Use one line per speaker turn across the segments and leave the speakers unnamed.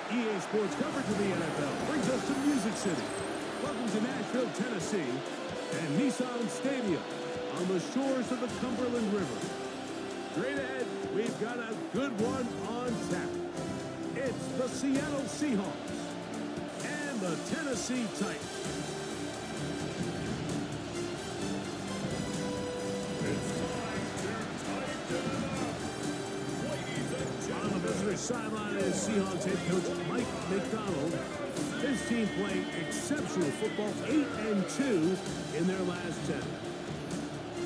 EA Sports coverage of the NFL brings us to Music City. Welcome to Nashville, Tennessee, and Nissan Stadium on the shores of the Cumberland River. Straight ahead, we've got a good one on tap. It's the Seattle Seahawks and the Tennessee Titans. On the visitor's sideline is Seahawks head coach Mike McDonald. His team playing exceptional football, 8-2 in their last 10.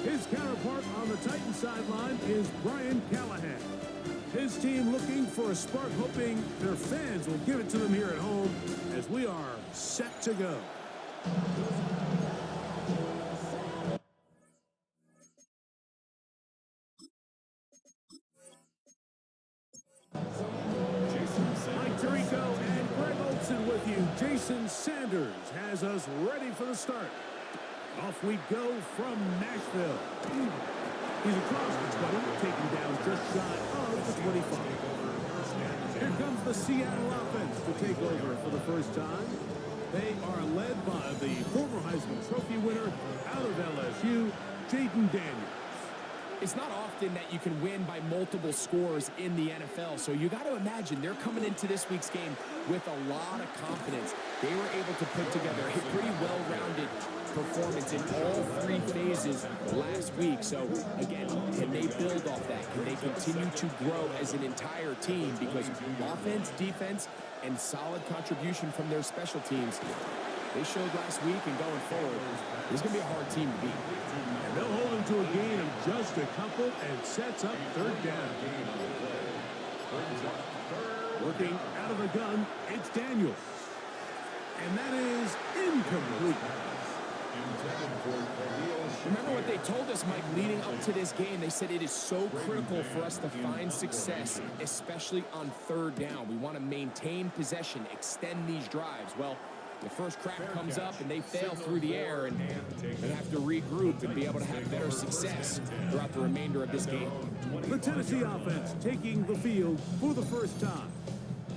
His counterpart on the Titans sideline is Brian Callahan. His team looking for a spark, hoping their fans will give it to them here at home as we are set to go. With you, Jason Sanders has us ready for the start. Off we go from Nashville. He's across the 20, taken down just shy of the 25. Here comes the Seattle offense to take over for the first time. They are led by the former Heisman Trophy winner out of LSU, Jaden Daniels.
It's not often that you can win by multiple scores in the NFL, so you got to imagine they're coming into this week's game with a lot of confidence. They were able to put together a pretty well-rounded performance in all three phases last week. So, again, can they build off that? Can they continue to grow as an entire team? Because offense, defense, and solid contribution from their special teams, they showed last week, and going forward, this is going to be a hard team to beat.
And they'll hold him to a gain of just a couple and sets up third down. Working out of the gun, it's Daniels. And that is incomplete.
Remember what they told us, Mike, leading up to this game. They said it is so critical for us to find success, especially on third down. We want to maintain possession, extend these drives. Well, the first crack comes up and they fail through the air, and they have to regroup and be able to have better success throughout the remainder of this game.
The Tennessee offense taking the field for the first time.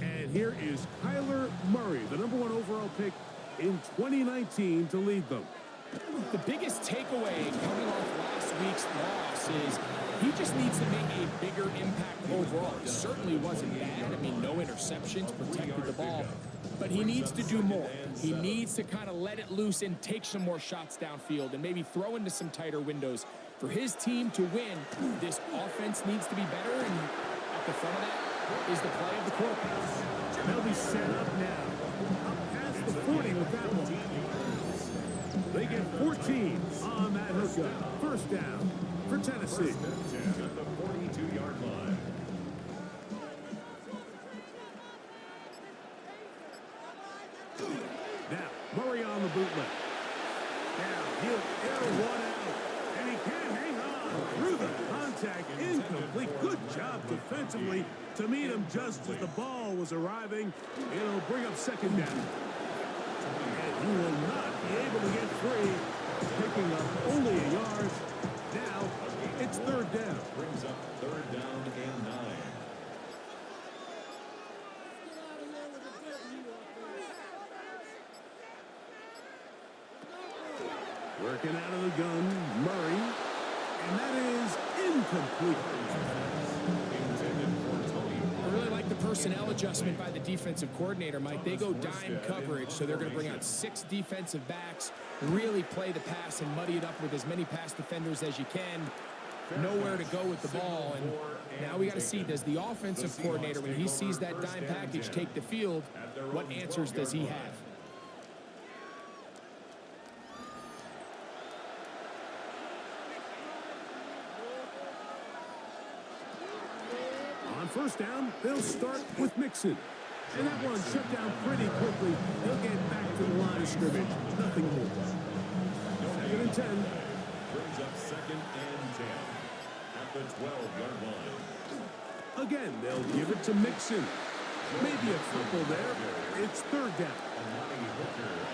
And here is Kyler Murray, the #1 overall pick in 2019 to lead them.
The biggest takeaway coming off last week's loss is he just needs to make a bigger impact overall. It certainly wasn't bad. I mean, no interceptions, protected the ball. But he needs to do more. He needs to kind of let it loose and take some more shots downfield and maybe throw into some tighter windows. For his team to win, this offense needs to be better, and at the front of that is the play of the quarterback.
They'll be set up now. Up past the 40 with that one. They get 14 on that hookup. First down for Tennessee. At the 42-yard line. Now, Murray on the bootleg. Now, he'll air one out, and he can hang on through the contact. Incomplete. Good job defensively to meet him just as the ball was arriving. It'll bring up second down. And he will not be able to get free, picking up only a yard. Now, it's third down. Brings up third down and 9. Working out of the gun, Murray, and that is incomplete.
I really like the personnel adjustment by the defensive coordinator, Mike. They go dime coverage, so they're going to bring out 6 defensive backs, really play the pass and muddy it up with as many pass defenders as you can. Nowhere to go with the ball, and now we got to see, does the offensive coordinator, when he sees that dime package take the field, what answers does he have?
On first down, they'll start with Mixon. And that one shut down pretty quickly. They'll get back to the line of scrimmage. Nothing more. Second and 10. Brings up second and 10 at the 12-yard line. Again, they'll give it to Mixon. Maybe a couple there. It's third down.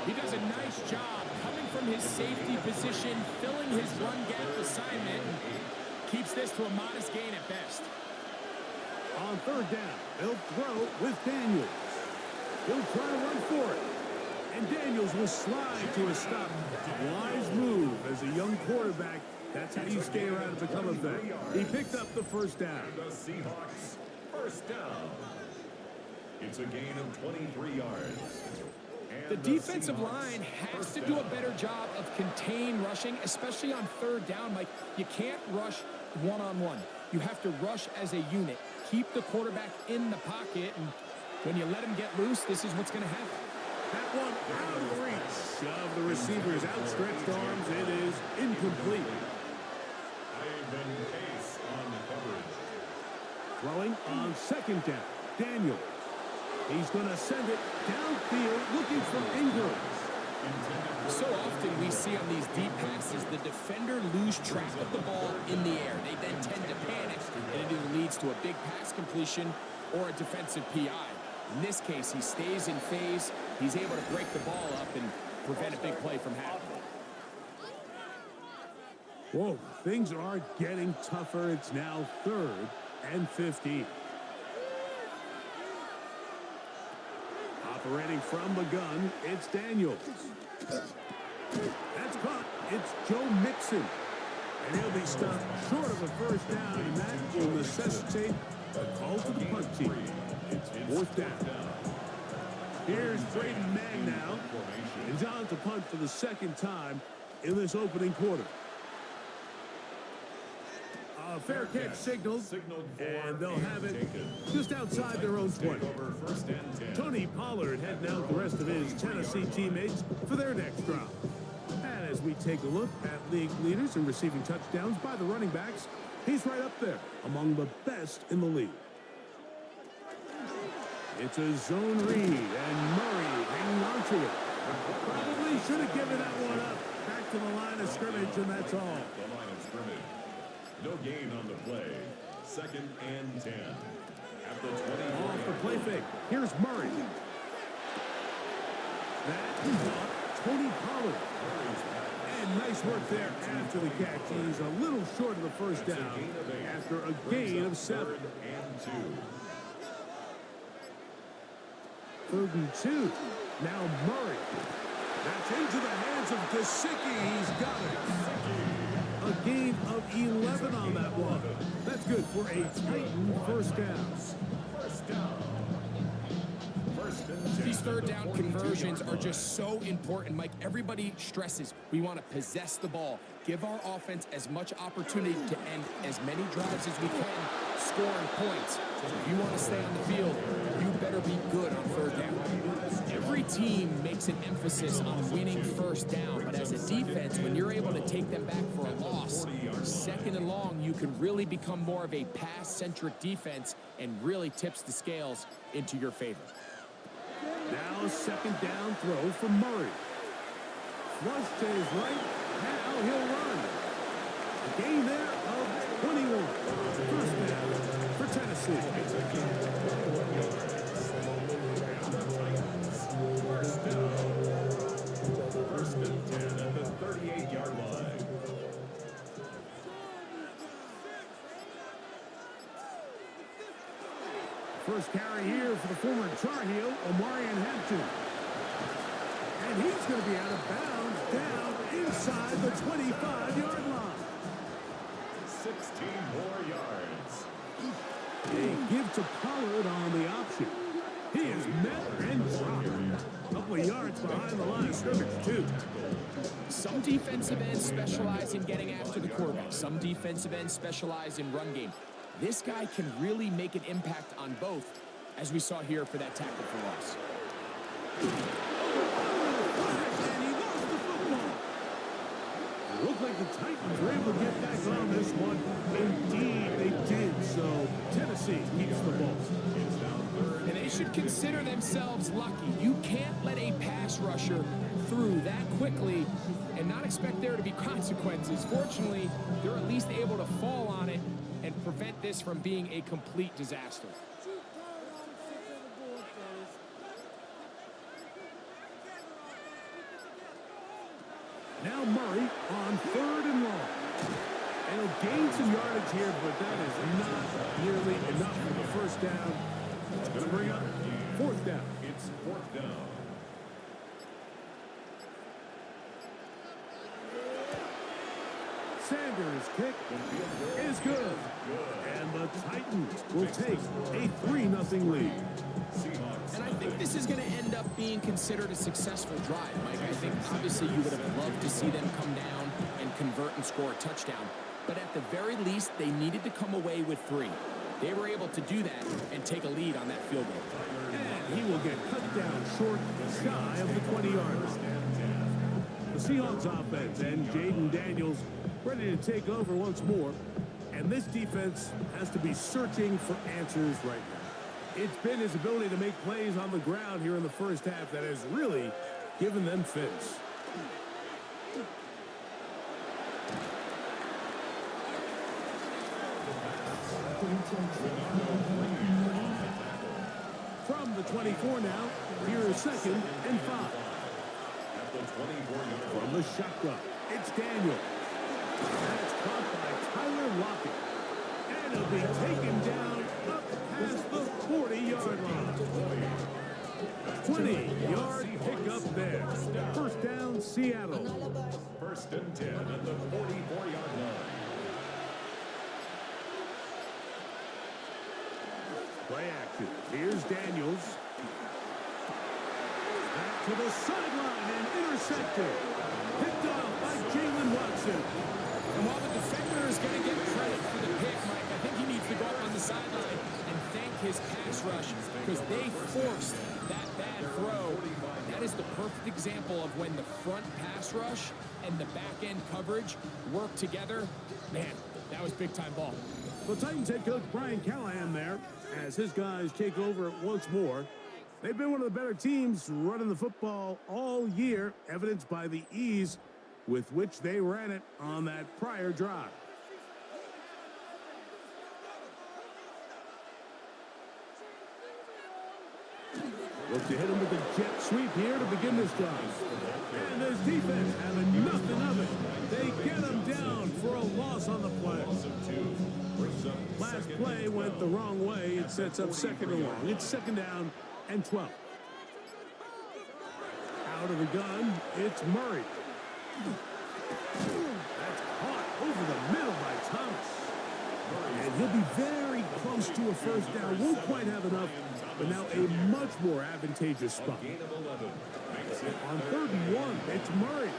He does a nice job coming from his safety position, filling his run gap assignment, and keeps this to a modest gain at best.
On third down, they'll throw with Daniels. He'll try to run for it. And Daniels will slide to a stop. Wise move as a young quarterback. That's how you stay around and become a vet. He picked up the first down.
The Seahawks, first down. It's a gain of 23 yards.
The defensive line has to do a better job of contain rushing, especially on third down. Like, you can't rush one-on-one. You have to rush as a unit. Keep the quarterback in the pocket, and when you let him get loose, this is what's going to happen.
That one out of reach of the receiver's outstretched arms. It is incomplete.
Pace on the coverage.
Throwing on second down. Daniel. He's going to send it downfield looking for Ingram.
So often we see on these deep passes, the defender lose track of the ball in the air. They then tend to panic, and it either leads to a big pass completion or a defensive PI. In this case, he stays in phase. He's able to break the ball up and prevent a big play from happening.
Whoa, things are getting tougher. It's now 3rd and 15. Operating from the gun, it's Daniels. That's caught. It's Joe Mixon. And he'll be stopped short of a first down, and that will necessitate a call to the punt team. It's 4th down. Here's Brady Mann now. And John to punt for the second time in this opening quarter. A fair catch signaled, and they'll have it just outside their own 20. Tony Pollard heading out the rest of his Tennessee teammates for their next drive. And as we take a look at league leaders in receiving touchdowns by the running backs, he's right up there among the best in the league. It's a zone read, and Murray hanging on to it. Probably should have given that one up. Back to the line of scrimmage, and that's all.
The line of scrimmage. No gain on the play. 2nd and 10. At the 20.
Off the play fake. Here's Murray. That is off Tony Pollard. And nice work there after the catch. He's a little short of the first down after a gain of 7.
3rd and 2.
3rd and 2. Now Murray. That's into the hands of Gesicki. He's got it. A gain of 11 on that one. That's good for a Titan first down.
These third down conversions are just so important. Mike, everybody stresses we want to possess the ball, give our offense as much opportunity to end as many drives as we can, scoring points. If you want to stay on the field, you better be good on third down. Every team makes an emphasis on winning first down, but as a defense, when you're able to take them back for a loss, 2nd and long, you can really become more of a pass-centric defense and really tips the scales into your favor.
Now a 2nd down throw from Murray. Flush to his right. Now he'll run. A gain there of 21. First down for Tennessee.
First and 10 at the 38-yard line.
First carry here for the former Tar Heel, Omarion Hampton. And he's going to be out of bounds down inside the 25-yard line.
16 more yards.
A give to Pollard on the option. He is met and dropped. A couple of yards behind the line of scrimmage, too.
Some defensive ends specialize in getting after the quarterback. Some defensive ends specialize in run game. This guy can really make an impact on both, as we saw here for that tackle for loss.
And he lost the football. It looked like the Titans were able to get back on this one. Indeed, they did. So Tennessee keeps the ball.
And they should consider themselves lucky. You can't let a pass rusher through that quickly and not expect there to be consequences. Fortunately, they're at least able to fall on it and prevent this from being a complete disaster.
Now Murray on 3rd and long. And he'll gain some yardage here, but that is not nearly enough for the first down. It's going to bring up 4th down.
fourth down.
Sanders' kick is good. And the Titans will take a 3-0 lead.
And I think this is going to end up being considered a successful drive, Mike. I think obviously you would have loved to see them come down and convert and score a touchdown. But at the very least, they needed to come away with 3. They were able to do that and take a lead on that field goal.
And he will get cut down short, shy of the 20-yard line. The Seahawks offense and Jaden Daniels ready to take over once more. And this defense has to be searching for answers right now. It's been his ability to make plays on the ground here in the first half that has really given them fits. From the 24 now, here is 2nd and 5. From the shotgun, it's Daniel. That's caught by Tyler Lockett. And he'll be taken down up past the 40-yard line. 20-yard pickup there. First down, Seattle.
1st and 10 at the 44-yard line.
Play action. Here's Daniels. Back to the sideline and intercepted. Picked off by Jalen Watson.
And while the defender is going to get credit for the pick, Mike, I think he needs to go up on the sideline and thank his pass rush because they forced that bad throw. That is the perfect example of when the front pass rush and the back-end coverage work together. Man, that was big-time ball.
The Titans head coach Brian Callahan there as his guys take over once more. They've been one of the better teams running the football all year, evidenced by the ease with which they ran it on that prior drive. Look to hit him with a jet sweep here to begin this drive. And this defense having nothing of it. They get him down for a loss on the play. Last play went the wrong way. It sets up 2nd and long. It's 2nd down and 12. Out of the gun, it's Murray. That's caught over the middle by Thomas. And he'll be very close to a first down. Won't quite have enough, but now a much more advantageous spot. On 3rd and 1, it's Murray.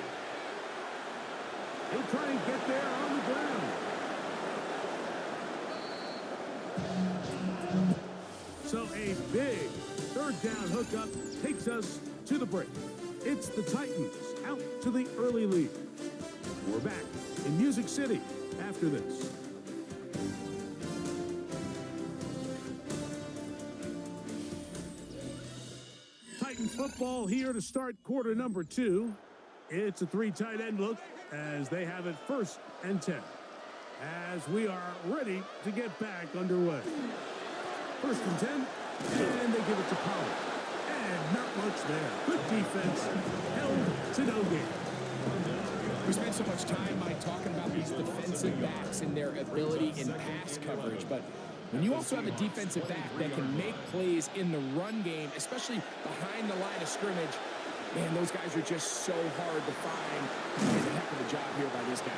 He'll try and get there on the ground. So a big 3rd down hookup takes us to the break. It's the Titans out to the early lead. We're back in Music City after this. Titans football here to start quarter number 2. It's a 3 tight end look as they have it 1st and 10. As we are ready to get back underway. 1st and 10, and they give it to Pollard. And not much there. Good defense, held to no gain.
We spent so much time, Mike, talking about these defensive backs and their ability in pass coverage, but when you also have a defensive back that can make plays in the run game, especially behind the line of scrimmage, man, those guys are just so hard to find. Did a heck of a job here by this guy.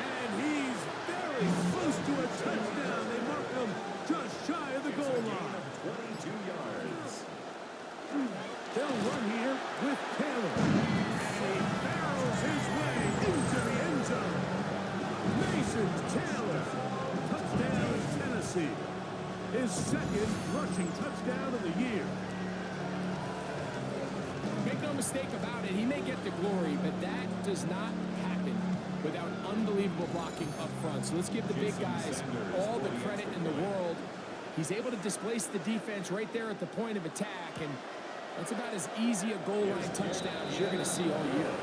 And he's very close to a touchdown. They mark him just shy of the goal line.
22 yards.
They'll run here with Taylor. And he barrels his way into the end zone. Mason Taylor. Touchdown, Tennessee. His 2nd rushing touchdown of the year.
Make no mistake about it, he may get the glory, but that does not happen without unbelievable blocking up front. So let's give the big guys all the credit in the world. He's able to displace the defense right there at the point of attack, and that's about as easy a goal line touchdown as you're going to see all year.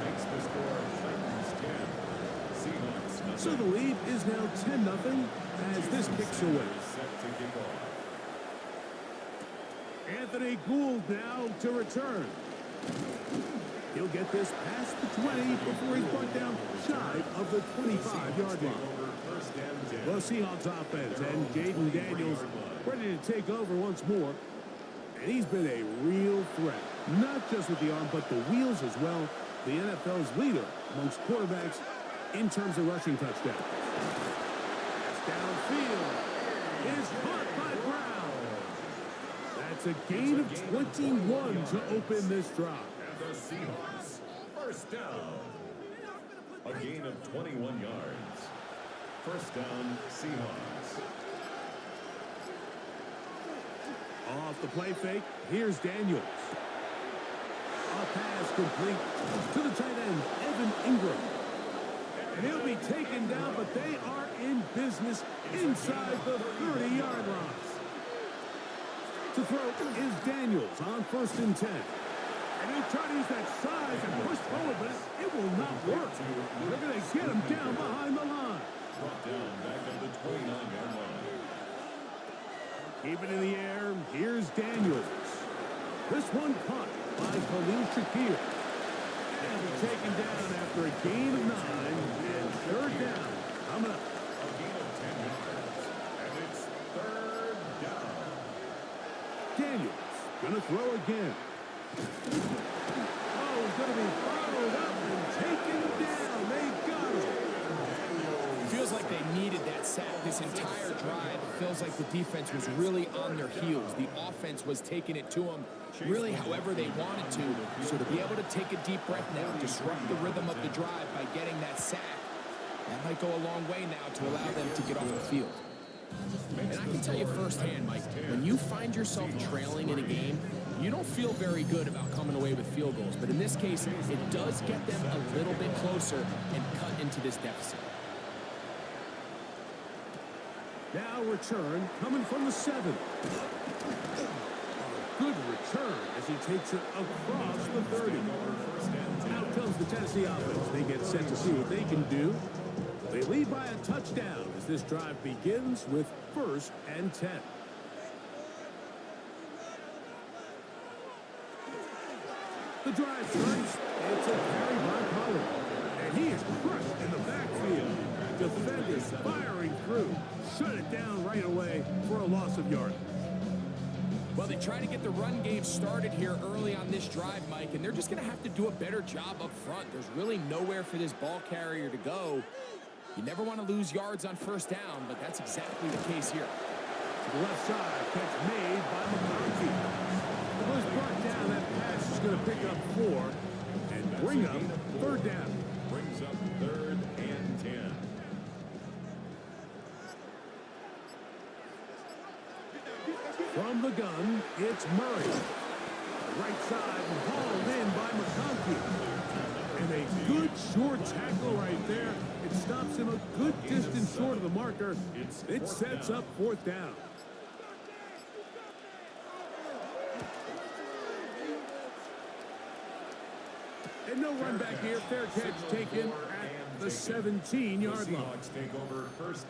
Makes the score Titans 10. Seahawks.
So the lead is now 10-0 as this kicks away.
Set to kick off.
Anthony Gould now to return. He'll get this past the 20 before he's brought down shy of the 25-yard line. The Seahawks offense and Jaden Daniels ready to take over once more. And he's been a real threat, not just with the arm, but the wheels as well. The NFL's leader amongst quarterbacks in terms of rushing touchdowns. Downfield is caught by Brown. That's a gain of 21 to open this drive.
And the Seahawks, first down. A gain of 21 yards. First down, Seahawks.
Off the play fake, here's Daniels. A pass complete to the tight end, Evan Ingram. And he'll be taken down, but they are in business inside the 30-yard line. To throw is Daniels on 1st and 10. And he'll try to use that size and push forward, but it will not work. They're going to get him down behind the line.
Brought down back at the 29-yard line.
Keep it in the air. Here's Daniels. This one caught by Khalil Shakir. And he'll be taken down after a gain of 9 and 3rd down. Coming up.
A gain of 10 yards. And it's 3rd down.
Daniels going to throw again. Oh, he's going to be followed up and taken down. They got him.
Feels like they needed that sack this entire drive. It feels like the defense was really on their heels. The offense was taking it to them really however they wanted to. So to be able to take a deep breath now, disrupt the rhythm of the drive by getting that sack, that might go a long way now to allow them to get off the field. And I can tell you firsthand, Mike, when you find yourself trailing in a game, you don't feel very good about coming away with field goals. But in this case, it does get them a little bit closer and cut into this deficit.
Now return coming from the 7. Good return as he takes it across the 30. Now comes the Tennessee offense. They get set to see what they can do. They lead by a touchdown as this drive begins with 1st and 10. The drive starts. It's a carry by Pollard. And he is crushed in the backfield. Defenders firing through. Shut it down right away for a loss of yardage.
Well, they try to get the run game started here early on this drive, Mike, and they're just going to have to do a better job up front. There's really nowhere for this ball carrier to go. You never want to lose yards on 1st down, but that's exactly the case here.
To the left side, catch made by McCarthy. It was brought down. That pass is going to pick up 4 and bring up 3rd down.
Brings up 3rd and 10.
From the gun, it's Murray. Right side, hauled in by McConkey. And a good short tackle right there. It stops him a good distance short of the marker. It sets up 4th down. And no run back here. Fair catch taken at the 17-yard line.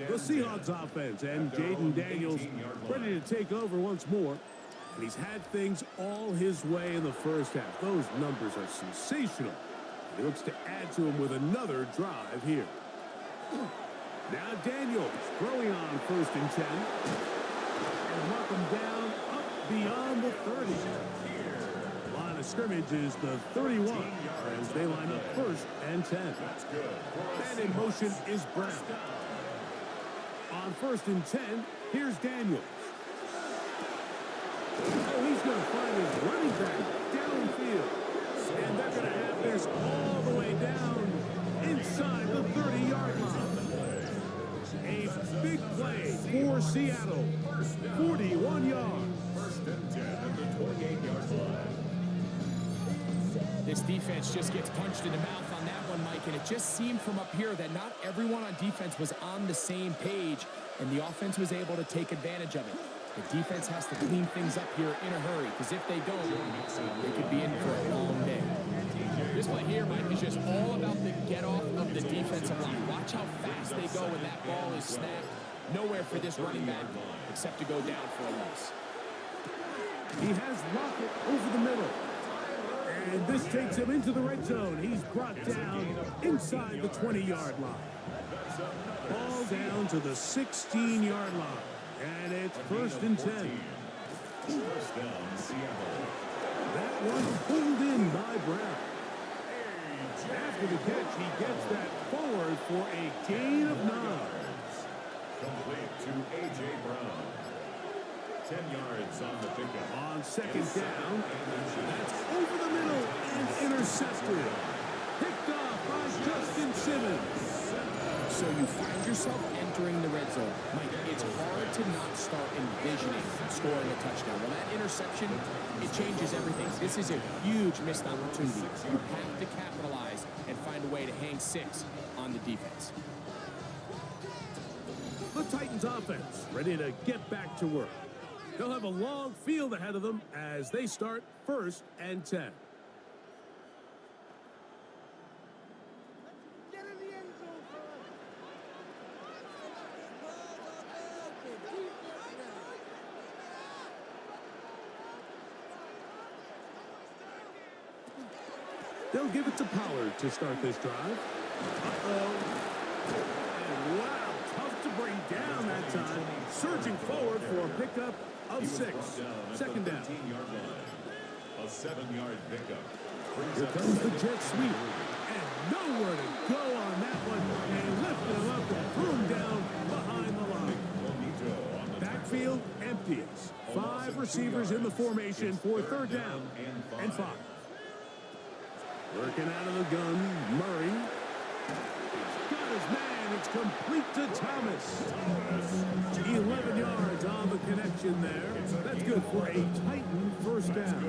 The Seahawks offense and Jaden Daniels ready to take over once more. And he's had things all his way in the 1st half. Those numbers are sensational. He looks to add to him with another drive here. Now Daniels throwing on 1st and 10. And mark him down up beyond the 30. Line of scrimmage is the 31 as they line up 1st and 10. And in motion is Brown. On 1st and 10, here's Daniels. Oh, he's going to find his running back downfield. And they're going to have this all the way down inside the 30-yard line. A big play for Seattle. 41 yards.
1st and 10 at the 28-yard line.
This defense just gets punched in the mouth on that one, Mike, and it just seemed from up here that not everyone on defense was on the same page, and the offense was able to take advantage of it. The defense has to clean things up here in a hurry, because if they don't, they could be in for a long day. This play here, Mike, is just all about the get-off of the defensive line. Watch how fast they go when that ball is snapped. Nowhere for this running back except to go down for a loss.
He has Lockett over the middle. And this takes him into the red zone. He's brought down inside the 20-yard line. Ball down to the 16-yard line. And it's 1st and 10.
First down, Seattle.
ground. After the catch, he gets that forward for a gain of 9.
Complete to A.J. Brown. 10 yards on the pickup.
On second down, that's over the middle and intercepted. Picked off by Justin Simmons.
So you find yourself entering the red zone. Mike, it's hard to not start envisioning scoring a touchdown. Well, that interception, it changes everything. This is a huge missed opportunity. You have to capitalize and find a way to hang 6 on the defense.
The Titans offense ready to get back to work. They'll have a long field ahead of them as they start 1st and 10. They'll give it to Pollard to start this drive. And wow, tough to bring down that time. Surging forward for a pickup of 6. Second down.
A 7-yard pickup.
Here comes the jet sweep. And nowhere to go on that one. And lifted him up and threw him down behind the line. Backfield empty. 5 receivers in the formation for 3rd down and 5. Working out of the gun, Murray. He's got his man. It's complete to Thomas. 11 yards on the connection there. That's good for a Titan 1st down.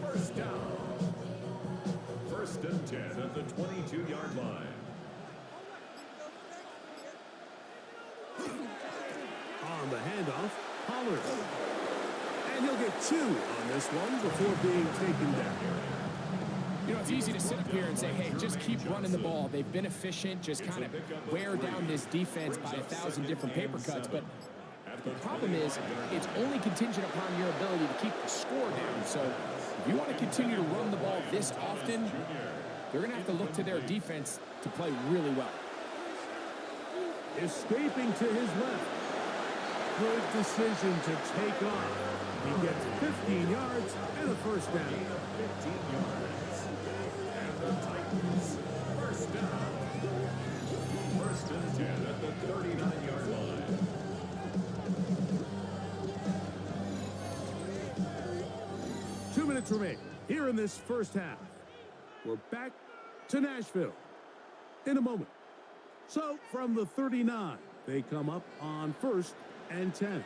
1st down. 1st and 10 at the 22-yard line.
On the handoff, Pollard. And he'll get 2 on this one before being taken down.
You know, it's easy to sit up here and say, hey, just keep running the ball. They've been efficient, just kind of wear down this defense by 1,000 different paper cuts. But the problem is it's only contingent upon your ability to keep the score down. So if you want to continue to run the ball this often, they're going to have to look to their defense to play really well.
Escaping to his left. Good decision to take off. He gets 15 yards and a 1st down.
15 yards. And the Titans, 1st down. 1st and 10 at the 39-yard line.
Two minutes remain here in this 1st half. We're back to Nashville in a moment. So from the 39, they come up on 1st and 10.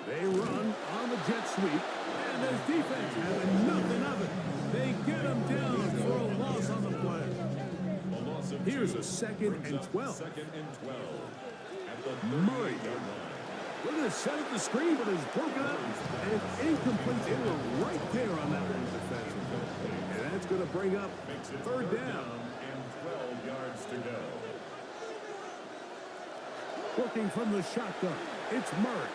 They run on the jet sweep, and there's defense having nothing of it. They get him down for a loss on the play. Here's a 2nd and 12.
2nd and 12 at the
Murray. We're going to set up the screen, but it's broken up, and it's incomplete. They were right there on that one defensively. And that's going to bring up 3rd down.
And 12 yards to go.
Working from the shotgun, it's Murray.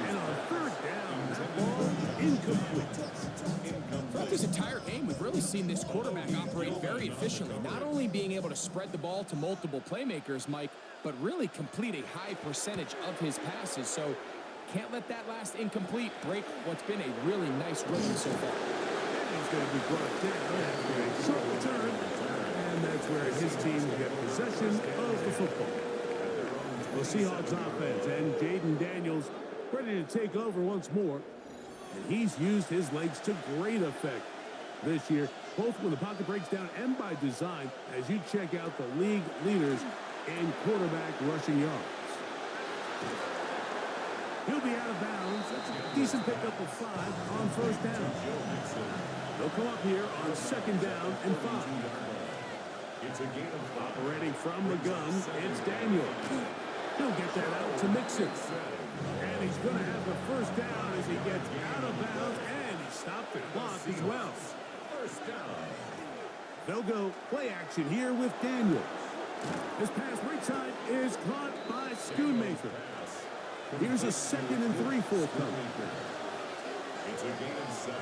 And on 3rd down, that ball incomplete.
Throughout this entire game, we've really seen this quarterback operate very efficiently. Not only being able to spread the ball to multiple playmakers, Mike, but really complete a high percentage of his passes. So can't let that last incomplete break what's been a really nice rhythm so far.
And he's going to be brought down after a short return. And that's where his team will get possession of the football. The Seahawks offense and Jaden Daniels ready to take over once more. And he's used his legs to great effect this year, both when the pocket breaks down and by design, as you check out the league leaders in quarterback rushing yards. He'll be out of bounds. That's a decent pickup of 5 on 1st down. They'll come up here on 2nd down and 5.
It's a game of
operating from the gun. It's Daniel. He'll get that out to Mixon. And he's going to have the 1st down as he gets out of bounds, and he stopped the clock as well.
1st down.
They'll go play action here with Daniels. His pass right side is caught by Schoonmaker. Here's a 2nd and 3 forthcoming.
It's a gain of 7.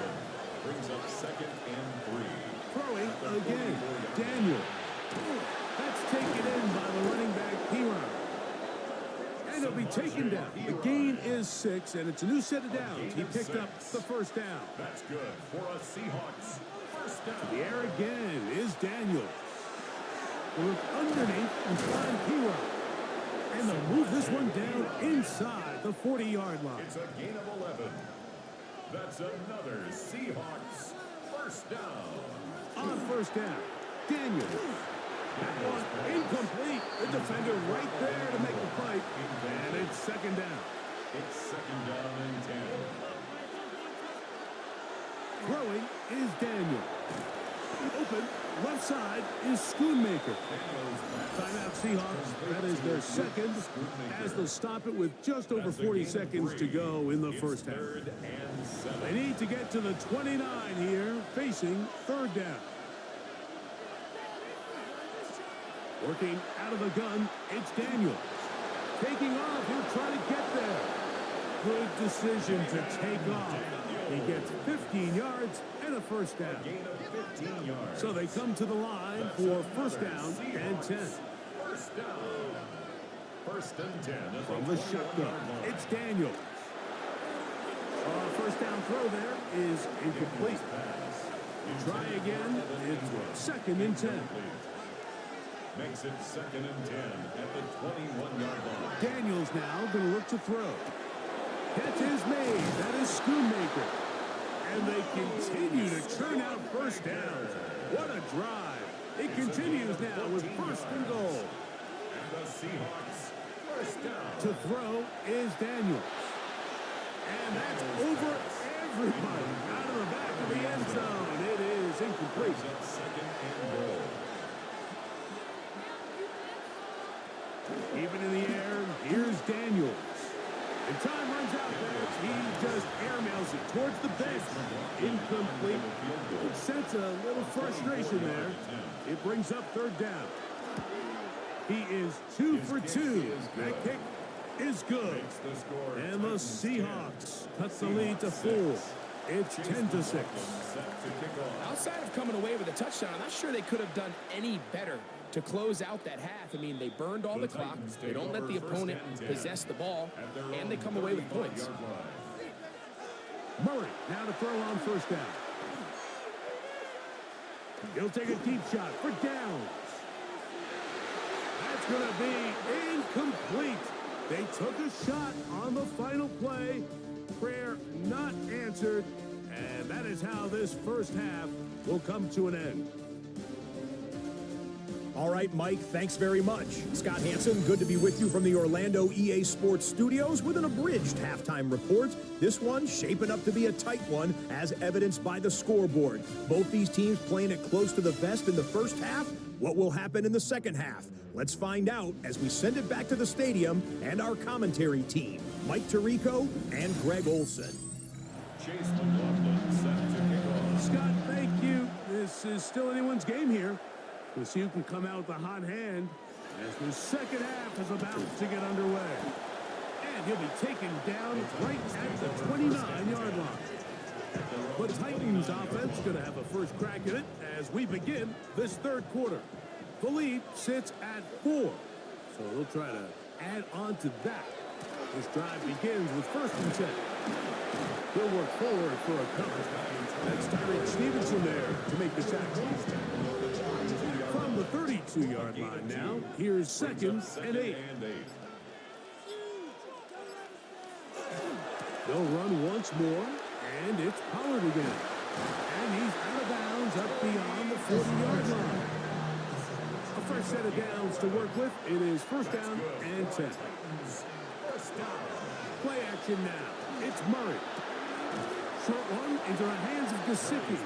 Brings up 2nd and 3.
Throwing again. Daniel. That's taken in by the running back, Piron. And He'll be taken down. The gain is 6, and it's a new set of downs. He picked up the first down.
That's good for a Seahawks first down.
The air again is Daniels. They look underneath and find Hero. And they'll move this one down inside the 40-yard line.
It's a gain of 11. That's another Seahawks first down.
On first down, Daniels. That one incomplete. The defender right there to make the fight. And it's second down.
It's second down and 10.
Throwing is Daniel. Open, left side is Schoonmaker. Timeout Seahawks. That is their second, as they'll stop it with just over 40 seconds to go in the first half. They need to get to the 29 here, facing third down. Working out of the gun, it's Daniels. Taking off, he'll try to get there. Good decision to take off. He gets 15 yards and a first down.
Gain of 15 yards.
So they come to the line for first down and 10.
First down. First and 10.
From the shotgun, it's Daniels. First down throw there is incomplete. Try again. It's second and 10.
Makes it second and 10 at the 21-yard line.
Daniels now going to look to throw. Catch is made. That is Schoonmaker. And they continue to churn out first downs. What a drive. It continues now with first and goal.
And the Seahawks first down.
To throw is Daniels. And that's over everybody out of the back of the end zone. It is incomplete.
Second and goal.
Even in the air, here's Daniels. And time runs out there. He just airmails it towards the bench. Incomplete. It sense a little frustration there. It brings up third down. He is 2 for 2. That kick is good. And the Seahawks cut the lead to 4. It's 10-6.
Outside of coming away with a touchdown, I'm not sure they could have done any better to close out that half. I mean, they burned all the clock. They don't let the opponent possess the ball, and they come away with points.
Murray now to throw on first down. He'll take a deep shot for downs. That's going to be incomplete. They took a shot on the final play. Prayer not answered. And that is how this first half will come to an end.
All right, Mike, thanks very much. Scott Hansen, good to be with you from the Orlando EA Sports Studios with an abridged halftime report. This one shaping up to be a tight one, as evidenced by the scoreboard. Both these teams playing it close to the vest in the first half. What will happen in the second half? Let's find out as we send it back to the stadium and our commentary team, Mike Tirico and Greg Olson.
Chase McLaughlin set to kick off.
Scott, thank you. This is still anyone's game here. We'll see who can come out with a hot hand as the second half is about to get underway. And he'll be taken down right at the 29-yard line. The Titans offense going to have a first crack at it as we begin this third quarter. The lead sits at 4, so they'll try to add on to that. This drive begins with first and 10. He'll work forward for a cover. That's Tyreek Stevenson there to make the tackle. From the 32-yard line now, here's second and 8. They'll run once more, and it's Pollard again. And he's out of bounds up beyond the 40-yard line. A fresh set of downs to work with. It is first down and 10. Play action now. It's Murray. Short one into the hands of Gesicki.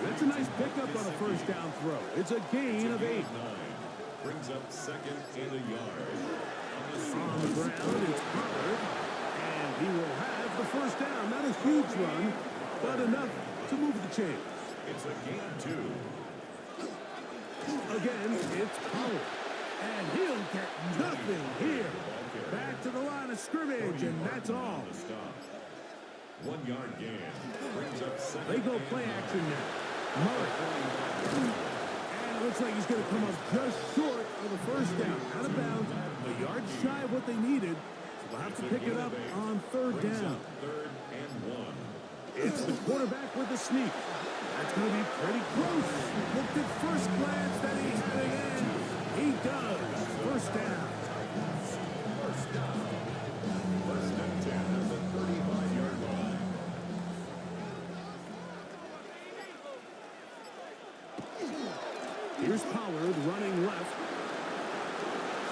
That's a nice pickup on a first down throw. It's a gain of 8.
Brings up second and a yard.
On the ground, it's Pollard. And he will have the first down. Not a huge run, but enough to move the chain.
It's a gain 2.
Again, it's Pollard. And he'll get nothing here. Back to the line of scrimmage, and that's all.
1 yard gain. Brings up second.
They go play action now. Murray. And it looks like he's going to come up just short of the first down. Out of bounds, a yard shy of what what they needed. They'll have to pick it up on third down.
Third and 1.
It's the quarterback with the sneak. That's going to be pretty close. Looked at first glance that he had it in. He does. First down.
First down. First and 10 at the 35-yard line.
Here's Pollard running left.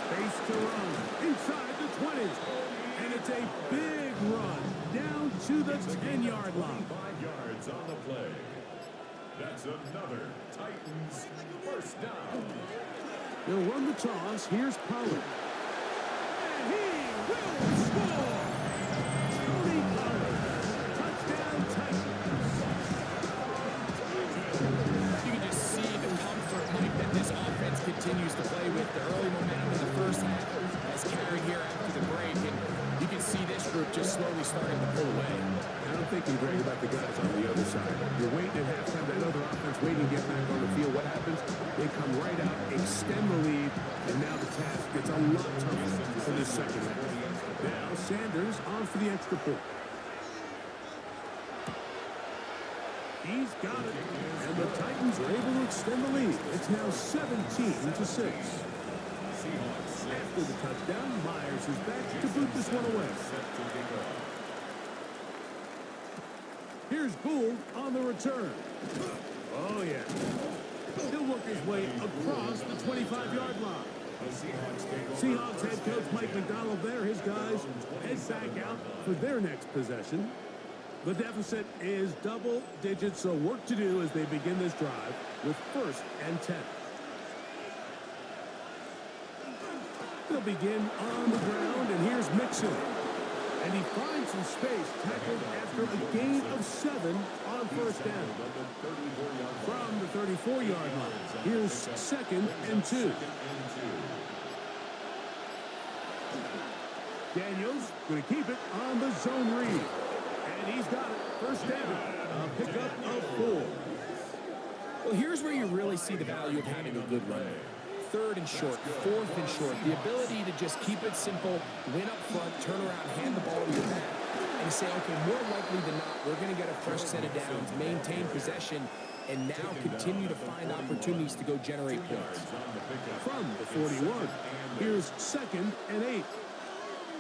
Space to run. Inside the 20. And it's a big run down to the 10-yard line.
5 yards on the play. That's another Titans first down.
They'll run the toss. Here's Pollard. And he will score! Tony Pollard. Touchdown Titans.
You can just see the comfort, Mike, that this offense continues to play with. The early momentum in the first half has carried here after the break, and you can see this group just slowly starting to pull away.
And I'm thinking, Greg, about the guys on the other side. You're waiting at halftime, that other offense waiting to get back on the field. What happens? They come right out, extend the lead, and now the task gets a lot tougher for the second half. Now Sanders on for the extra point. He's got it. And the Titans are able to extend the lead. It's now 17-6. After the touchdown, Myers is back to boot this one away. Here's Gould on the return. Oh, yeah. He'll work his way across the 25-yard line. Seahawks head coach Mike McDonald there. His guys head back out for their next possession. The deficit is double digits, so work to do as they begin this drive with 1st and 10. They'll begin on the ground, and here's Mixon. And he finds some space, tackled after a gain of 7 on first down. From the 34-yard line, here's 2nd and 2. Daniels going to keep it on the zone read. And he's got it. First down. A pickup of 4.
Well, here's where you really see the value of having a good runner. 3rd and short, 4th and short. The ability to just keep it simple, win up front, turn around, hand the ball to your back, and say, okay, more likely than not, we're going to get a fresh set of downs, maintain possession, and now continue to find opportunities to go generate points.
From the 41, here's 2nd and 8.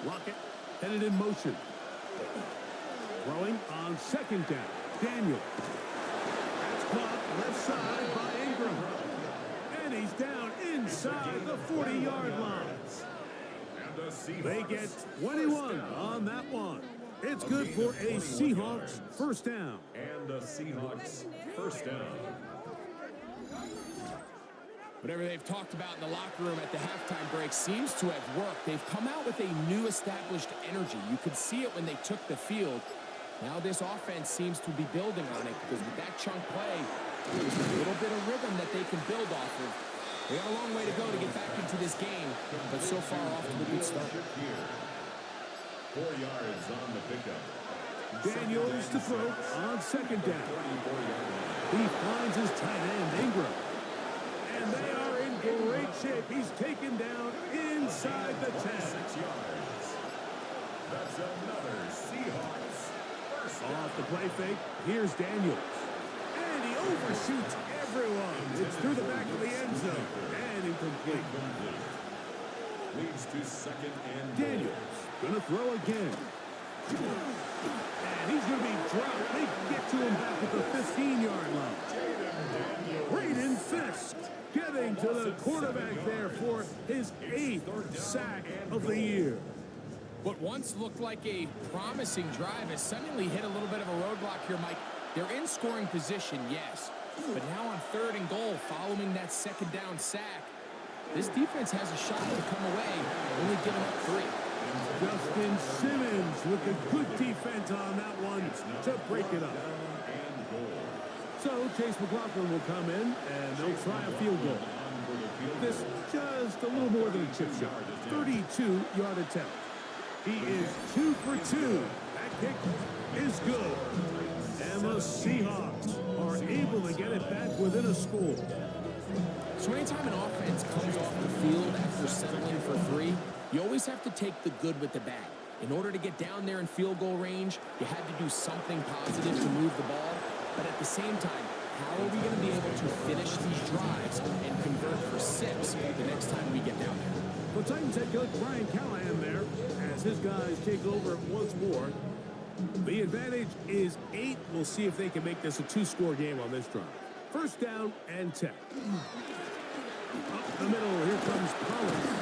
Lockett headed in motion. Throwing on 2nd down. Daniel. That's caught left side by Ingram. And he's down inside the 40-yard line. They get 21 on that one. It's good for a Seahawks first down.
And a Seahawks first down.
Whatever they've talked about in the locker room at the halftime break seems to have worked. They've come out with a new established energy. You could see it when they took the field. Now this offense seems to be building on it because with that chunk play, there's a little bit of rhythm that they can build off of. They got a long way to go to get back into this game, but so far off to a good start.
4 yards on the pickup.
Daniels to throw on 2nd down. He finds his tight end, Ingram. And they are in great shape. He's taken down inside the 10.
6 yards. That's another Seahawks first down.
Off the play fake, here's Daniels. And he overshoots everyone. It's through the back of the end zone. And incomplete.
Leads to 2nd and
Daniels gonna throw again. And he's gonna be dropped. They get to him back at the 15-yard line. Braden Fisk getting to the quarterback there for his 8th sack of the year.
What once looked like a promising drive has suddenly hit a little bit of a roadblock here, Mike. They're in scoring position, yes. But now on 3rd and goal, following that 2nd down sack, this defense has a shot to come away, only giving up 3.
Justin Simmons with the good defense on that one to break it up. So Chase McLaughlin will come in, and they'll try a field goal. This just a little more than a chip shot. 32-yard attempt. He is 2 for 2. That kick is good. And the Seahawks are able to get it back within a score.
So anytime an offense comes off the field after settling for 3, you always always have to take the good with the bad. In order to get down there in field goal range, you had to do something positive to move the ball. But at the same time, how are we going to be able to finish these drives and convert for 6 the next time we get down there?
Well, Titans head coach Brian Callahan there as his guys take over once more. The advantage is 8. We'll see if they can make this a 2-score game on this drive. First down and 10. Up the middle, here comes Pollard.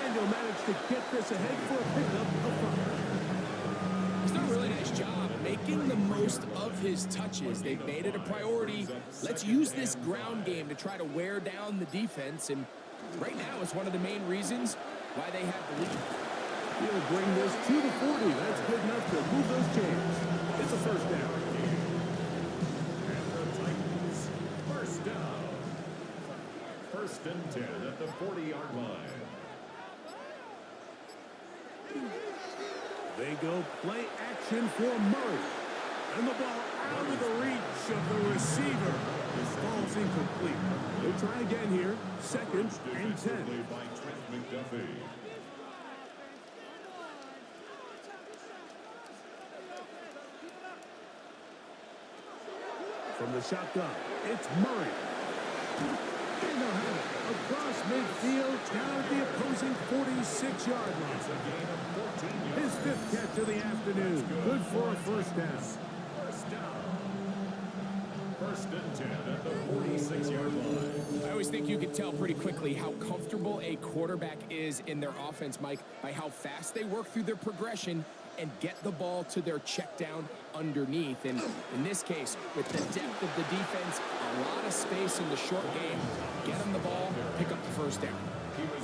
And he'll manage to get this ahead for a pickup of 5.
He's done a really nice job making the most of his touches. They've made it a priority. Let's use this ground game to try to wear down the defense. And right now, it's one of the main reasons why they have the lead.
He'll bring this to the 40. That's good enough to move those chains. It's a first down.
And the Titans, first down. First and 10 at the 40-yard line.
They go play action for Murray. And the ball out of the reach of the receiver. This falls incomplete. They'll try again here. Second and 10.
By Trent McDuffie.
From the shotgun, it's Murray. And they'll have it across midfield, down at the opposing 46-yard line.
It's a gain of 14 yards.
His 5th catch of the afternoon. Good for a first down.
First down. First and 10 at the 46-yard line.
I always think you can tell pretty quickly how comfortable a quarterback is in their offense, Mike, by how fast they work through their progression and get the ball to their check down underneath. And in this case, with the depth of the defense, a lot of space in the short game, get them the ball, pick up the first down.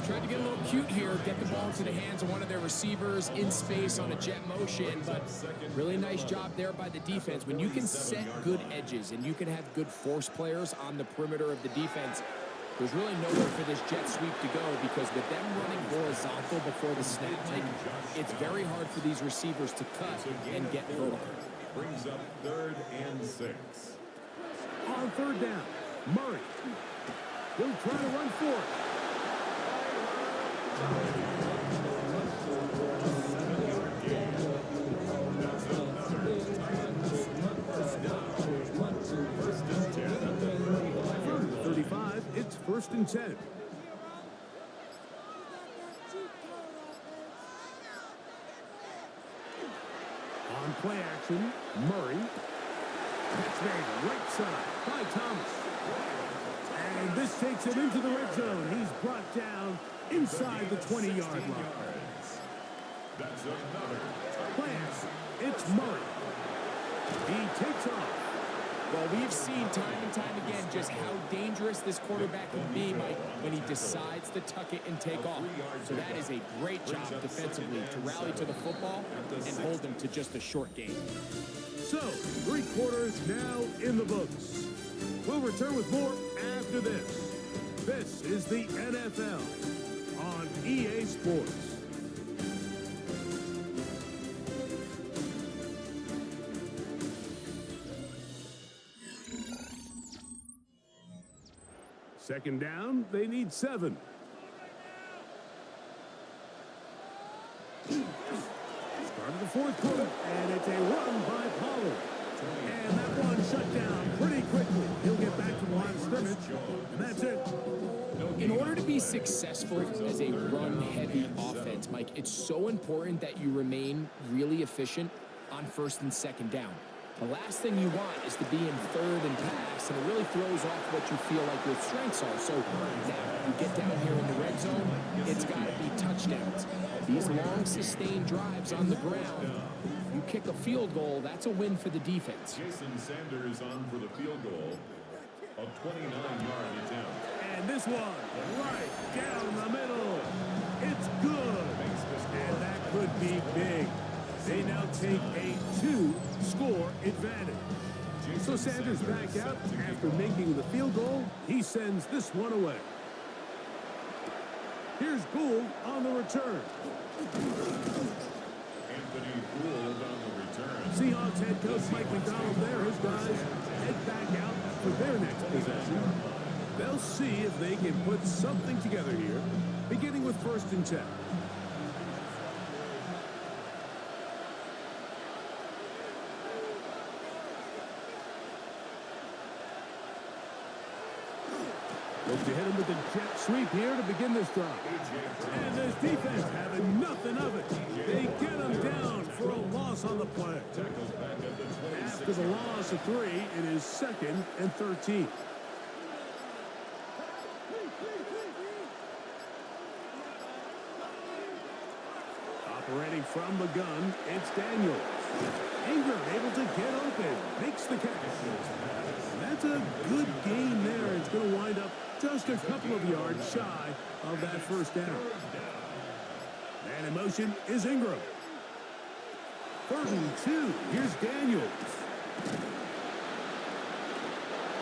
Tried to get a little cute here, get the ball into the hands of one of their receivers in space on a jet motion, but really nice job there by the defense. When you can set good edges and you can have good force players on the perimeter of the defense, there's really nowhere for this jet sweep to go, because with them running horizontal before the snap, it's very hard for these receivers to cut and get vertical.
Brings up 3rd and 6.
On third down, Murray. He'll try to run for it. It's first and 10. On play action, Murray. That's made right side by Thomas. And this takes him into the red zone. He's brought down inside the 20-yard line.
That's another
Play action. It's Murray.
He takes off.
Well, we've seen time and time again just how dangerous this quarterback can be, Mike, when he decides to tuck it and take off. So that is a great job defensively to rally to the football and hold them to just a short game.
So, 3 quarters now in the books. We'll return with more after this. This is the NFL on EA Sports. Second down, they need 7. Start of the 4th quarter, and it's a run by Pollard. And that one shut down pretty quickly. He'll get back to the line of scrimmage, and that's it.
In order to be successful as a run-heavy offense, Mike, it's so important that you remain really efficient on 1st and 2nd down. The last thing you want is to be in 3rd and pass, and it really throws off what you feel like your strengths are. So now you get down here in the red zone, it's got to be touchdowns. These long, sustained drives on the ground, you kick a field goal, that's a win for the defense.
Jason Sanders on for the field goal. A 29-yard attempt.
And this one, right down the middle. It's good. And that could be big. They now take a 2-score advantage. So Sanders back out after making the field goal. He sends this one away. Here's Gould on the return.
Anthony Gould on the return.
Seahawks head coach Mike McDonald there. His guys head back out for their next possession. They'll see if they can put something together here, beginning with 1st and 10. Look to hit him with the jet sweep here to begin this drive. And this defense having nothing of it. They get him down for a loss on the play. After the loss of 3, it is 2nd and 13. Operating from the gun, it's Daniels. Ingram able to get open, makes the catch. That's a good gain there. It's going to wind up just a couple of yards shy of that first down. And in motion is Ingram. 3rd and 2. Here's Daniels.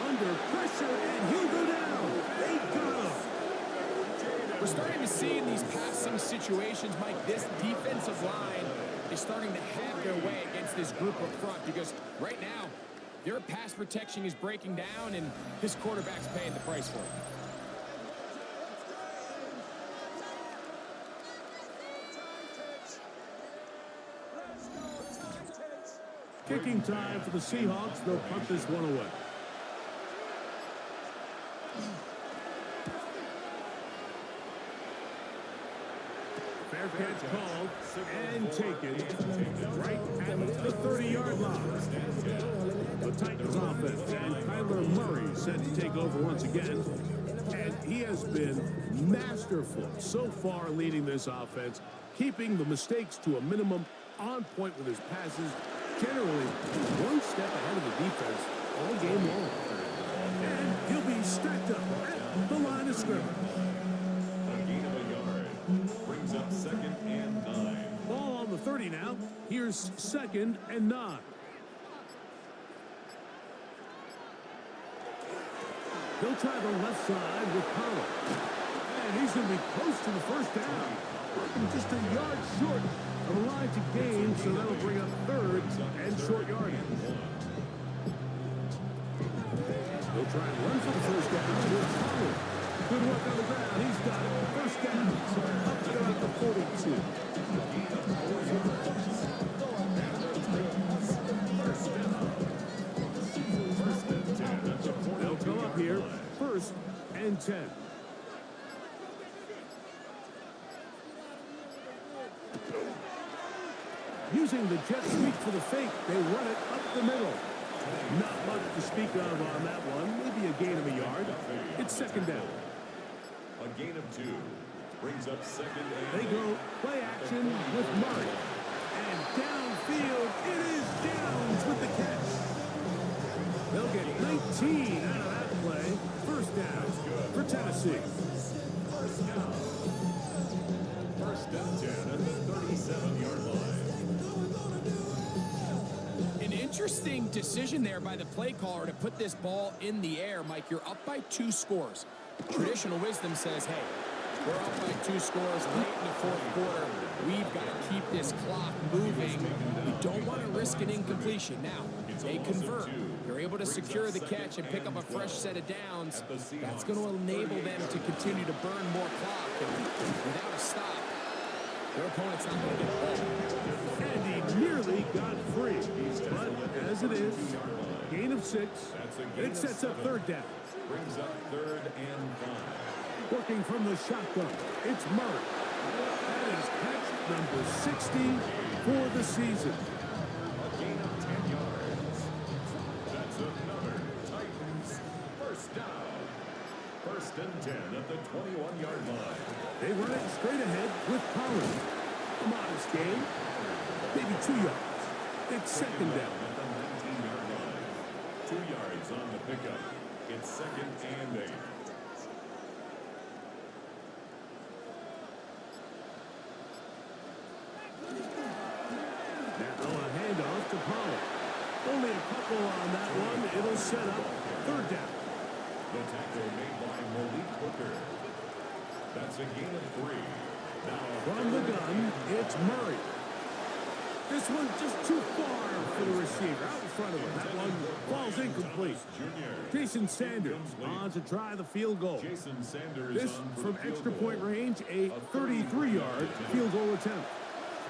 Under pressure, and he'll go down. They got him.
We're starting to see in these passing situations, Mike, this defensive line is starting to have their way against this group up front because right now, their pass protection is breaking down, and this quarterback's paying the price for it.
Kicking time for the Seahawks. They'll punt this one away. Fair catch called and taken right at the 30-yard line. The Titans offense and Kyler Murray set to take over once again. And he has been masterful so far leading this offense, keeping the mistakes to a minimum, on point with his passes, generally one step ahead of the defense all game long. And he'll be stacked up at the line of scrimmage.
A gain of a yard. Brings up 2nd and 9.
Ball on the 30 now. Here's 2nd and 9. He'll try the left side with Powell. And he's going to be close to the first down. Just a yard short of a line to gain, so that'll bring up 3rd and short yardage. He'll try and run for the first down with Powell. Good work on the ground. He's got it. First down. Up to about the 42. They'll come up here. 1st and 10. Using the jet sweep for the fake, they run it up the middle. Not much to speak of on that one. Maybe a gain of a yard. It's 2nd down.
A gain of 2. Brings up 2nd and
They go play action with Murray. And downfield, it is Downs with the catch. They'll get 19 out of that play. First down for Tennessee.
First down. 1st and 10 at the 37-yard line.
An interesting decision there by the play caller to put this ball in the air. Mike, you're up by 2 scores. Traditional wisdom says, hey, we're up by 2 scores late in the 4th quarter. We've got to keep this clock moving. You don't want to risk an incompletion. Now, they convert. You're able to secure the catch and pick up a fresh set of downs. That's going to enable them to continue to burn more clock. And without a stop, their opponent's not going to get the ball.
And he nearly got free. But as it is, gain of 6. It sets up 3rd down.
Brings up 3rd and 5.
Working from the shotgun, it's Murray. That is catch number 60 for the season.
A gain of 10 yards. That's another Titans first down. 1st and 10 at the 21-yard line.
They run it straight ahead with Collins. A modest gain, maybe 2 yards. It's 2nd down.
At the 19-yard line. 2 yards on the pickup. It's 2nd and 8.
Now a handoff to Pollard. Only a couple on that one. It'll set up 3rd down.
The tackle made by Malik Hooker. That's a gain of 3. Now
From the gun, it's Murray. This one just too far for the receiver. Out in front of him. That one falls incomplete. Jason Sanders on to try the field goal.
Jason Sanders
This from extra point range, a 33-yard field goal attempt.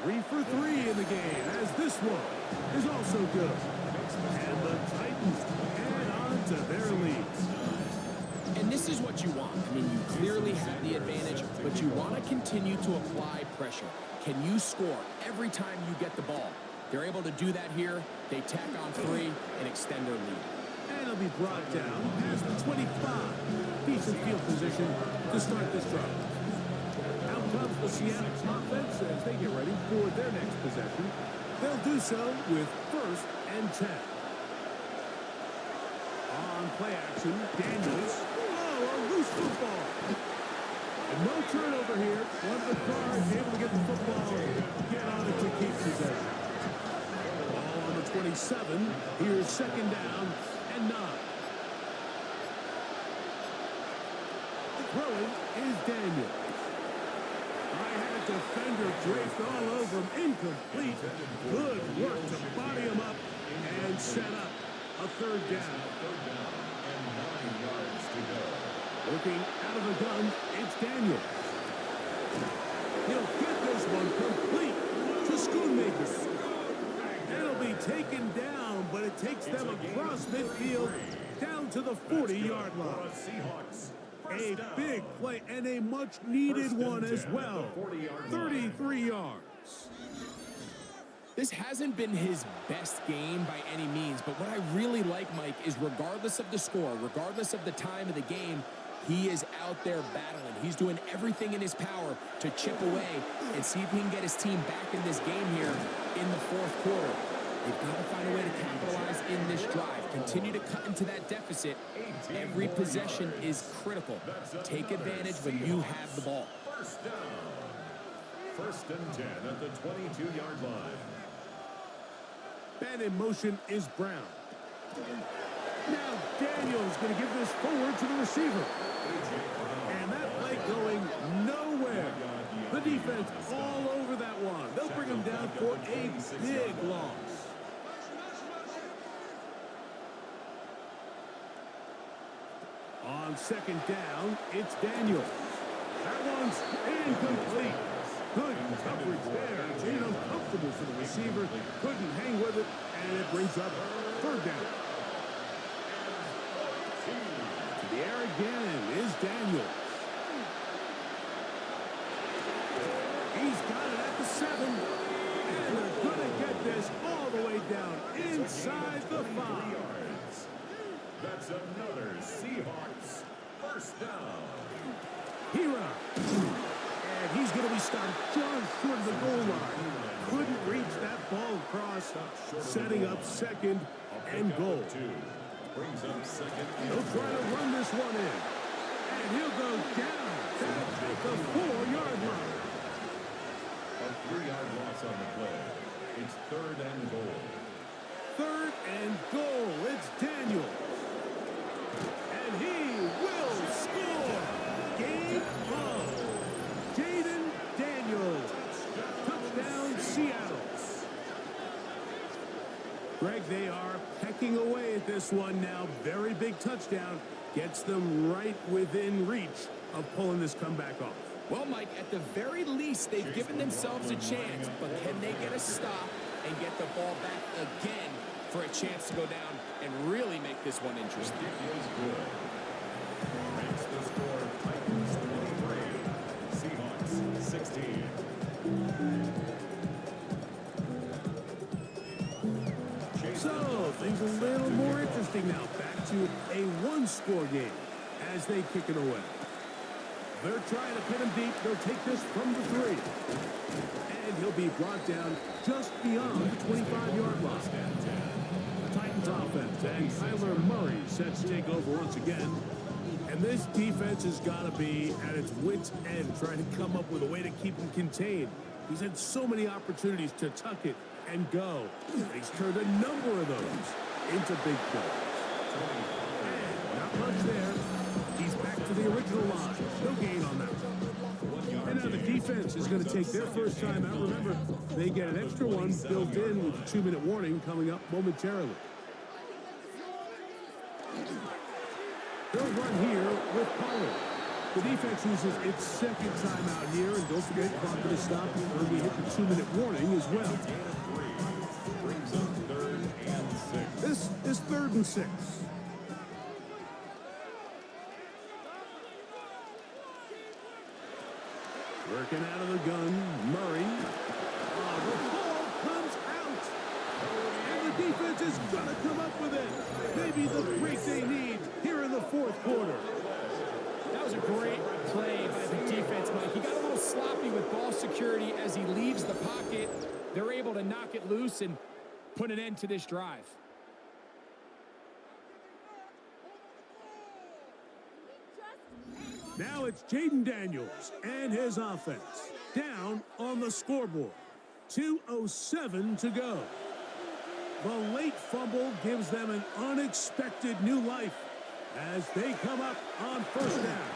3 for 3 in the game, as this one is also good. And the Titans add on to their lead.
And this This is what you want. I mean, you clearly have the advantage, but you want to continue to apply pressure. Can you score every time you get the ball? They're able to do that here. They tack on 3 and extend their lead.
And it'll be brought down past the 25. Decent field position to start this drive. Out comes the Seattle offense as they get ready for their next possession. They'll do so with 1st and 10. On play action, Daniels. Oh, a loose football. And no turnover here. One of the guards able to get the football, get on it to keep possession. Ball on the 27. Here's 2nd down and 9. Throwing is Daniels. I had a defender draped all over him. Incomplete. Good work to body him up and set up a 3rd down.
And 9 yards to go.
Looking out of the gun, it's Daniels. He'll get this one complete to Schoonmaker. It'll be taken down, but it takes them across midfield down to the 40-yard line. A big play and a much-needed one as well. 33 yards.
This hasn't been his best game by any means, but what I really like, Mike, is regardless of the score, regardless of the time of the game, he is out there battling. He's doing everything in his power to chip away and see if he can get his team back in this game here in the 4th quarter. They've got to find a way to capitalize in this drive. Continue to cut into that deficit. Every possession is critical. Take advantage when you have the ball.
1st down. 1st and 10 at the 22-yard line.
Man in motion is Brown. Now Daniels going to give this forward to the receiver. And that play going nowhere. The defense all over that one. They'll bring him down for a big loss. On 2nd down, it's Daniels. That one's incomplete. Good coverage there. Made uncomfortable for the receiver. Couldn't hang with it, and it brings up 3rd down. To the air again is Daniels. He's got it at the 7. And they're going to get this all the way down inside the 5.
That's another Seahawks 1st down.
Hira. And he's going to be stopped just short of the goal line. Couldn't reach that ball across, setting up 2nd and goal.
Brings up 2nd.
He'll try to run this one in. And he'll go down at the 4-yard line.
A 3-yard loss on the play. It's 3rd and goal.
3rd and goal. It's Daniel. And he will score. Game on. Jaden Daniels. Touchdown, Seattle. Greg, they are pecking away at this one now. Very big touchdown. Gets them right within reach of pulling this comeback off.
Well, Mike, at the very least, they've given themselves a chance, but can they get a stop and get the ball back again for a chance to go down and really make this one interesting?
It is good. Makes the score Titans 23, Seahawks 16.
So, things a little more interesting now. Back to a one-score game as they kick it away. They're trying to pin him deep. They'll take this from the 3. And he'll be brought down just beyond the 25-yard line. The Titans offense and Kyler Murray set to take over once again. And this defense has got to be at its wit's end, trying to come up with a way to keep him contained. He's had so many opportunities to tuck it and go. He's turned a number of those into big plays. And not much there. He's back to the original line. No gain on that one. And now the defense is going to take their first time out. Remember, they get an extra one built in with the 2-minute warning coming up momentarily. They'll run here with Pollard. The defense uses its second time out here, and don't forget, clock going to stop when we hit the 2-minute warning as well.
Brings up 3rd and 6.
This is 3rd and 6. Working out of the gun, Murray. The ball comes out. And the defense is going to come up with it. Maybe the break they need here in the fourth quarter.
That was a great play by the defense, Mike. He got a little sloppy with ball security as he leaves the pocket. They're able to knock it loose and put an end to this drive.
Now it's Jaden Daniels and his offense. Down on the scoreboard. 2:07 to go. The late fumble gives them an unexpected new life as they come up on first down.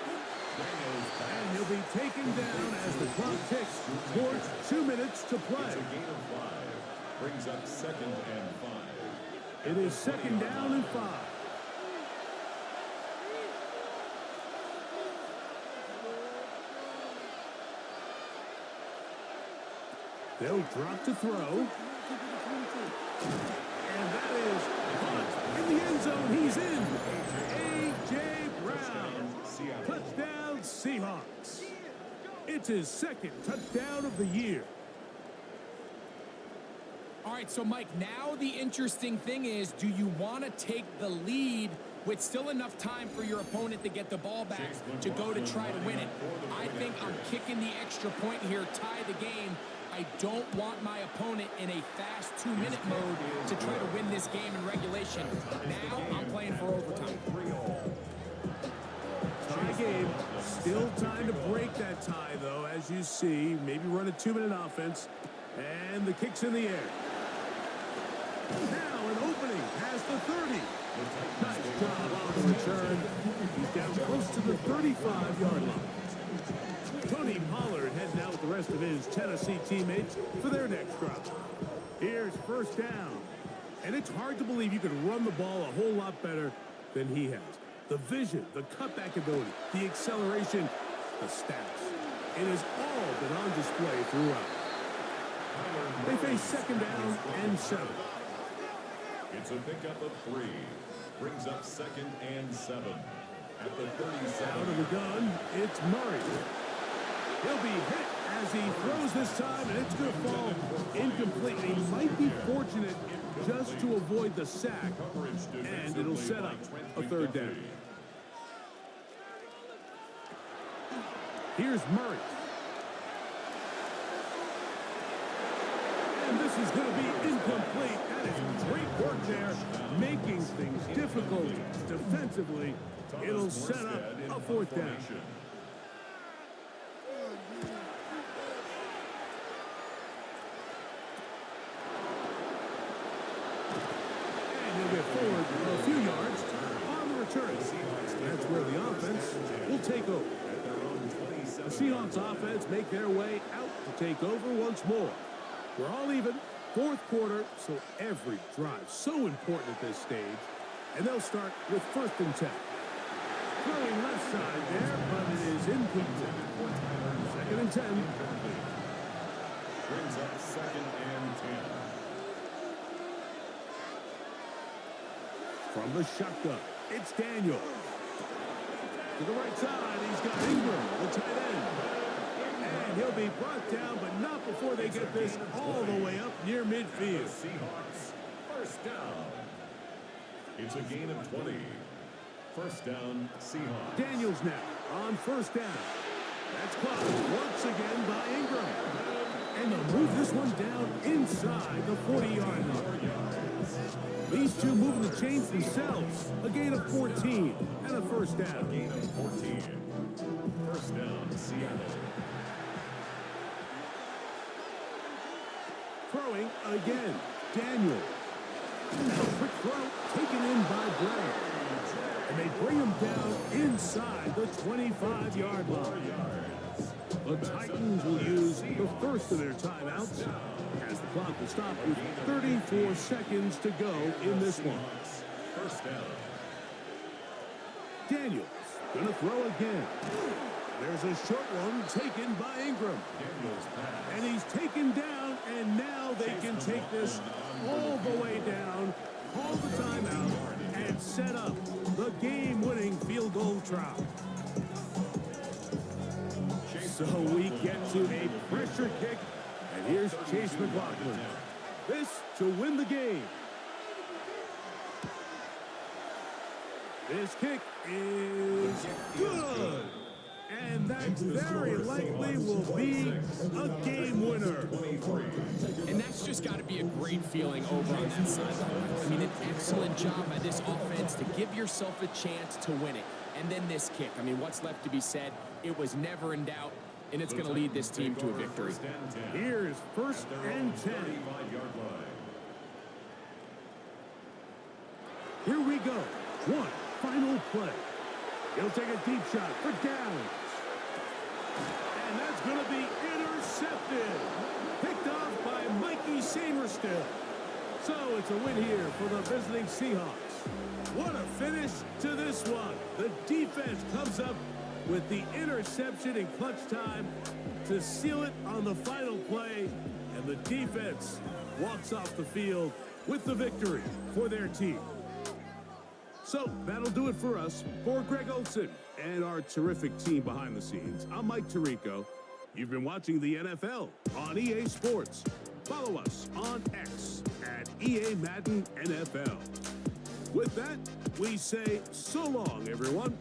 And he'll be taken down as the clock ticks towards 2 minutes to play.
It's a gain of 5. Brings up 2nd and 5.
It is 2nd down and 5. They'll drop to throw. And that is caught in the end zone. He's in. A.J. Brown. Touchdown, Seahawks. It's his 2nd touchdown of the year.
All right, so Mike, now the interesting thing is, do you want to take the lead with still enough time for your opponent to get the ball back to go to try to win it? I think I'm kicking the extra point here, tie the game. I don't want my opponent in a fast 2-minute mode to try to win this game in regulation. Now I'm playing for overtime.
Tie game. Still time to break that tie, though, as you see. Maybe run a 2-minute offense. And the kick's in the air. Now an opening has the 30. Nice job on the return. He's down close to the 35-yard line. Tony Pollard heading out with the rest of his Tennessee teammates for their next drive. Here's first down. And it's hard to believe you could run the ball a whole lot better than he has. The vision, the cutback ability, the acceleration, the stats. It has all been on display throughout. They face 2nd down and 7.
It's a pickup of 3. Brings up 2nd and 7. At the 37.
Out of the gun, it's Murray. He'll be hit as he throws this time, and it's going to fall incomplete. He might be fortunate just to avoid the sack, and it'll set up a 3rd down. Here's Murray. And this is going to be incomplete. That is great work there, making things difficult defensively. It'll set up a 4th down. Forward a few yards on the return. That's where the offense will take over. The Seahawks offense make their way out to take over once more. We're all even, 4th quarter, so every drive so important at this stage. And they'll start with 1st and 10. Throwing left side there, but it is incomplete. 2nd and 10.
Brings up 2nd and 10.
From the shotgun, it's Daniel. To the right side, he's got Ingram, the tight end. And he'll be brought down, but not before they get this all the way up near midfield.
Seahawks, 1st down. It's a gain of 20. 1st down, Seahawks.
Daniels now on 1st down. That's caught once again by Ingram. And they'll move this one down inside the 40-yard line. These two moving the chains themselves. A gain of 14 and a 1st down.
Gain of 14. 1st down, Seattle.
Throwing again. Daniel. Now quick throw taken in by Brown. And they bring him down inside the 25-yard line. The Titans will use the first of their timeouts as the clock will stop with 34 seconds to go in this one.
1st down.
Daniels going to throw again. There's a short one taken by Ingram.
Daniels pass.
And he's taken down, and now they can take this all the way down, call the timeout, and set up the game-winning field goal try. So we get to a pressure kick, and here's Chase McLaughlin. This to win the game. This kick is good. And that very likely will be a game winner.
And that's just got to be a great feeling over on that sideline. I mean, an excellent job by this offense to give yourself a chance to win it. And then this kick. I mean, what's left to be said? It was never in doubt, and it's going to lead this team to a victory.
Here's 1st and 10. Here we go. One final play. He'll take a deep shot for downs. And that's going to be intercepted. Picked off by Mikey Sainristil. So it's a win here for the visiting Seahawks. What a finish to this one. The defense comes up with the interception in clutch time to seal it on the final play. And the defense walks off the field with the victory for their team. So that'll do it for us. For Greg Olson and our terrific team behind the scenes, I'm Mike Tirico. You've been watching the NFL on EA Sports. Follow us on X at EA Madden NFL. With that, we say so long, everyone.